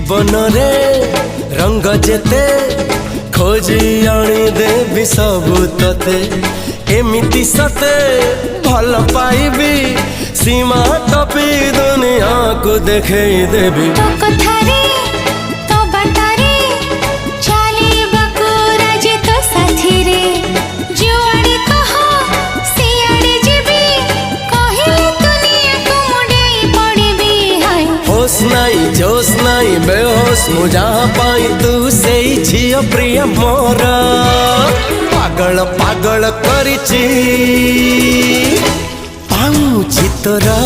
जीवन रे रंग जेते खोजी आनी देवी सबू तते एमिति सते भल पाइबी सीमा टपी दुनिया को देखे देवी तो कथारे तो बाटारे चाली बकुरा जे तो साथी रे जुआड़े कहो सियाड़े जीबी कहिले दुनिया को मुड़े पड़बी हाय होश नहीं जोश नहीं बेहोश मु जहाँ पाई तू से झियो प्रिय मोर पागल पागल करिछि पाऊछि तोरा।